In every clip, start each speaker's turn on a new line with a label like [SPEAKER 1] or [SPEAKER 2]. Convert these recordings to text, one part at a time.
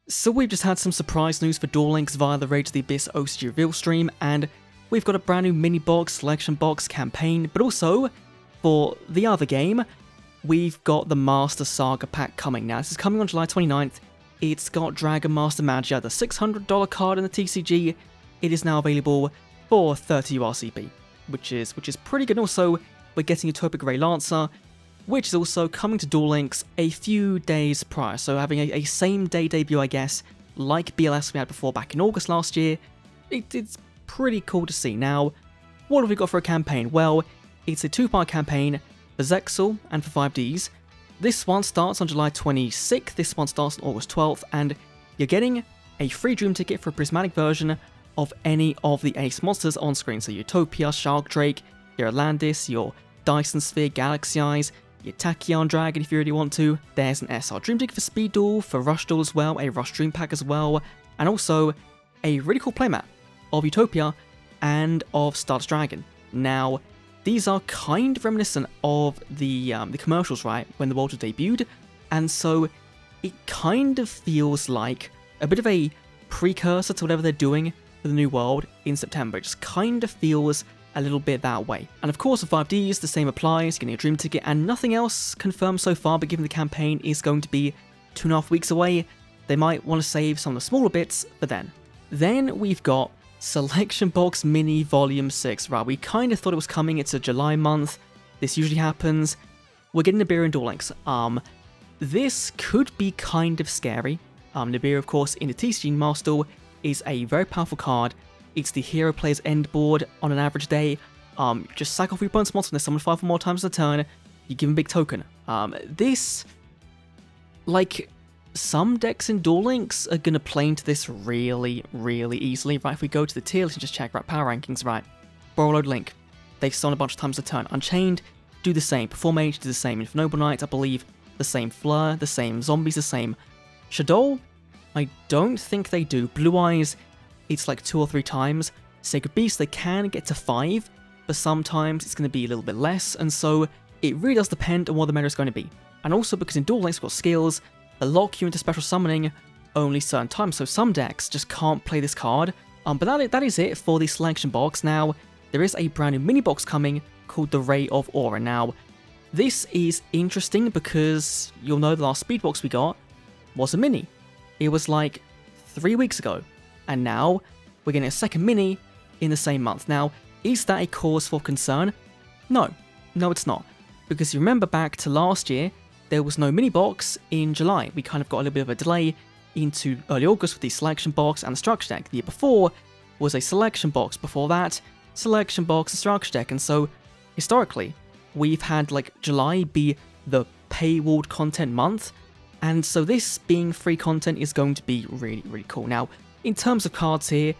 [SPEAKER 1] So we've just had some surprise news for Duel Links via the Rage of the Abyss OCG reveal stream, and we've got a brand new mini box, selection box, campaign, but also, for the other game, we've got the Master Saga pack coming. Now, this is coming on July 29th. It's got Dragon Master Magia, the $600 card in the TCG. It is now available for 30 URCP, which is pretty good. Also, we're getting Utopic Grey Lancer, which is also coming to Duel Links a few days prior, so having a same-day debut, I guess, like BLS we had before back in August last year. It's pretty cool to see. Now, what have we got for a campaign? Well, it's a two-part campaign for Zexal and for 5Ds. This one starts on July 26th, this one starts on August 12th, and you're getting a free Dream Ticket for a prismatic version of any of the Ace monsters on screen. So Utopia, Shark Drake, your Atlantis, your Dyson Sphere, Galaxy Eyes, your Tachyon Dragon if you really want to. There's an SR Dream Ticket for Speed Duel, for Rush Duel as well, a Rush Dream Pack as well, and also a really cool playmat of Utopia and of Stardust Dragon. Now, these are kind of reminiscent of the commercials, right, when the world was debuted, and so it kind of feels like a bit of a precursor to whatever they're doing for the new world in September. It just kind of feels a little bit that way. And of course, for 5Ds, the same applies, getting a Dream Ticket, and nothing else confirmed so far, but given the campaign is going to be 2.5 weeks away, they might want to save some of the smaller bits for then. Then we've got Selection Box Mini Volume 6. Right, we kind of thought it was coming, it's a July month, this usually happens. We're getting NIBIRU and Duel Links. This could be kind of scary. NIBIRU, of course, in the TCG Master Duel, is a very powerful card. It's the hero player's end board on an average day. Just sack off your opponent's monster and summon 5 or more times a turn. You give him a big token. This, like, some decks in Duel Links are going to play into this really, really easily. Right, if we go to the tier list and just check right power rankings, right. Borrowed Link, they've summoned a bunch of times a turn. Unchained, do the same. Perform Age, do the same. Infernoble Knight, I believe, the same. Fleur, the same. Zombies, the same. Shadow, I don't think they do. Blue Eyes, it's like 2 or 3 times. Sacred Beast, they can get to 5, but sometimes it's going to be a little bit less, and so it really does depend on what the meta is going to be. And also because in Duel Links we've got skills that lock you into special summoning only certain times, so some decks just can't play this card. But that is it for the selection box. Now, there is a brand new mini box coming called the Ray of Aura. Now, this is interesting because you'll know the last speed box we got was a mini. It was like 3 weeks ago. And now, we're getting a second mini in the same month. Now, is that a cause for concern? No. No, it's not. Because you remember back to last year, there was no mini box in July. We kind of got a little bit of a delay into early August with the selection box and the structure deck. The year before was a selection box. Before that, selection box and structure deck. And so, historically, we've had like July be the paywalled content month. And so this being free content is going to be really, really cool. Now, in terms of cards here,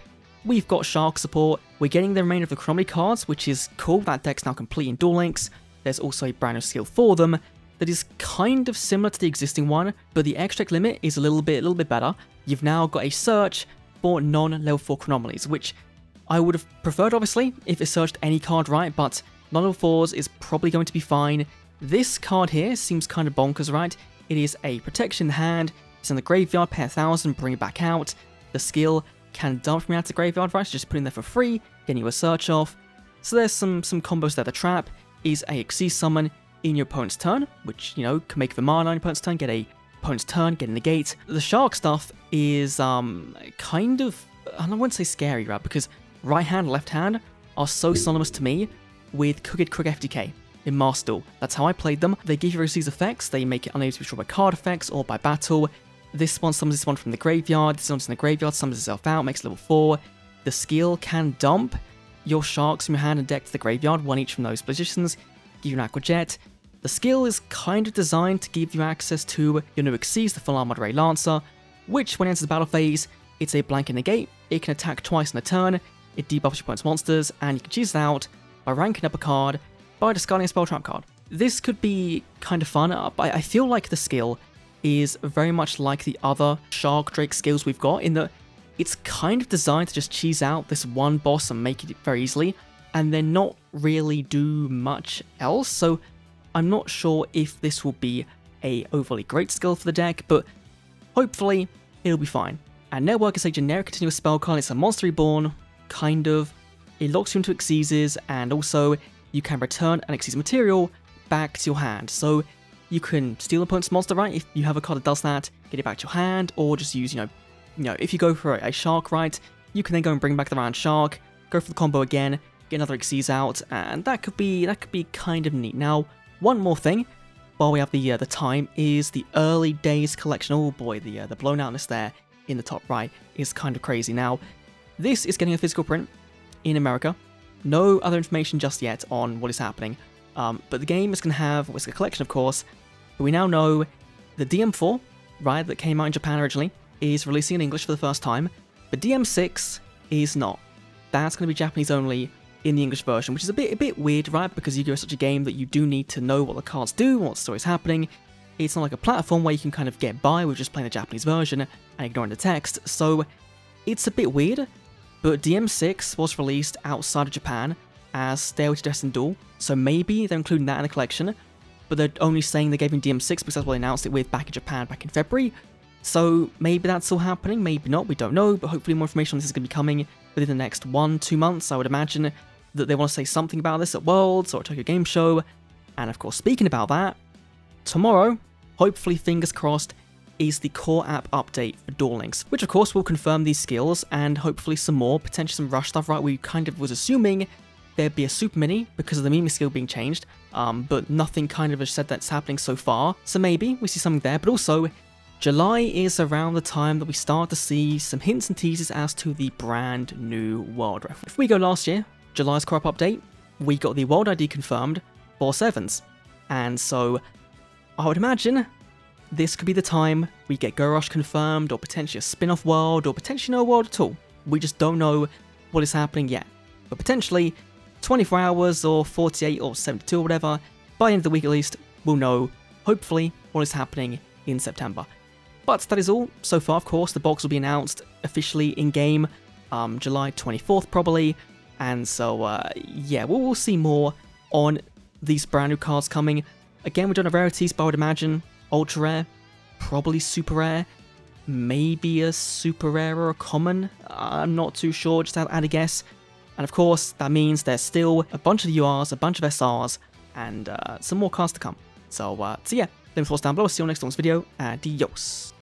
[SPEAKER 1] we've got Shark support, we're getting the remainder of the Chronomy cards, which is cool. That deck's now complete in Duel Links. There's also a brand new skill for them that is kind of similar to the existing one, but the extract limit is a little bit better. You've now got a search for non-level 4 Chronomalies, which I would have preferred, obviously, if it searched any card right, but non-level 4s is probably going to be fine. This card here seems kind of bonkers, right? It is a protection in the hand, it's in the graveyard, pay 1,000, bring it back out. The skill can dump from out to graveyard, right? So just put in there for free, getting you a search off. So there's some combos there. The trap is a Xyz summon in your opponent's turn, which, you know, can make the mana on your opponent's turn, get a opponent's turn, get a negate. The shark stuff is kind of, I don't want to say scary, right? Because right hand, left hand are so synonymous to me with Crooked Crook FTK in Master Duel. That's how I played them. They give you these effects, they make it unable to be destroyed by card effects or by battle. This one summons this one from the graveyard, this one's in the graveyard, summons itself out, makes level 4. The skill can dump your sharks from your hand and deck to the graveyard, one each from those positions, give you an Aqua Jet. The skill is kind of designed to give you access to your new Xyz, the Full Armored Ray Lancer, which when it enters the battle phase, it's a blanket negate, it can attack twice in a turn, it debuffs your opponent's monsters, and you can choose it out by ranking up a card, by discarding a spell trap card. This could be kind of fun, but I feel like the skill is very much like the other Shark Drake skills we've got, in that it's kind of designed to just cheese out this one boss and make it very easily, and then not really do much else. So I'm not sure if this will be a overly great skill for the deck, but hopefully it'll be fine. And Network is a generic continuous spell card. It's a monster reborn, kind of. It locks you into Xyzes, and also you can return an Xyz material back to your hand. So you can steal an opponent's monster, right? If you have a card that does that, get it back to your hand, or just use, if you go for a shark, right, you can then go and bring back the round shark, go for the combo again, get another Xyz out, and that could be kind of neat. Now, one more thing, while we have the time, is the early days collection. Oh boy, the blown outness there in the top right is kind of crazy. Now, this is getting a physical print in America. No other information just yet on what is happening. But the game is going to have, well, it's a collection of course, but we now know the DM4, right, that came out in Japan originally, is releasing in English for the first time, but DM6 is not. That's going to be Japanese only in the English version, which is a bit weird, right, because Yu-Gi-Oh! Is such a game that you do need to know what the cards do, what story's happening. It's not like a platform where you can kind of get by with just playing the Japanese version and ignoring the text, so it's a bit weird, but DM6 was released outside of Japan as Stairway to Destiny Duel, so maybe they're including that in the collection, but they're only saying they gave him DM6 because that's what they announced it with back in Japan back in February, so maybe that's still happening, maybe not, we don't know, but hopefully more information on this is going to be coming within the next 1-2 months. I would imagine that they want to say something about this at Worlds or Tokyo Game Show, and of course, speaking about that, tomorrow, hopefully fingers crossed, is the core app update for Duel Links, which of course will confirm these skills and hopefully some more, potentially some rush stuff, right? We kind of was assuming there'd be a super mini because of the Mimi skill being changed, but nothing kind of has said that's happening so far, so maybe we see something there, but also July is around the time that we start to see some hints and teasers as to the brand new world ref. If we go last year, July's core app update, we got the world ID confirmed for Sevens, and so I would imagine this could be the time we get Go Rush confirmed, or potentially a spin-off world, or potentially no world at all. We just don't know what is happening yet. But potentially, 24 hours, or 48, or 72, or whatever, by the end of the week at least, we'll know, hopefully, what is happening in September. But that is all. So far, of course, the box will be announced officially in-game, July 24th probably, and so, yeah, we'll see more on these brand new cards coming. Again, we don't have rarities, but I would imagine ultra rare, probably super rare, maybe a super rare or a common, I'm not too sure, just add a guess. And of course, that means there's still a bunch of URs, a bunch of SRs, and some more cards to come. So yeah, leave your thoughts down below, see you on next one's video, adios.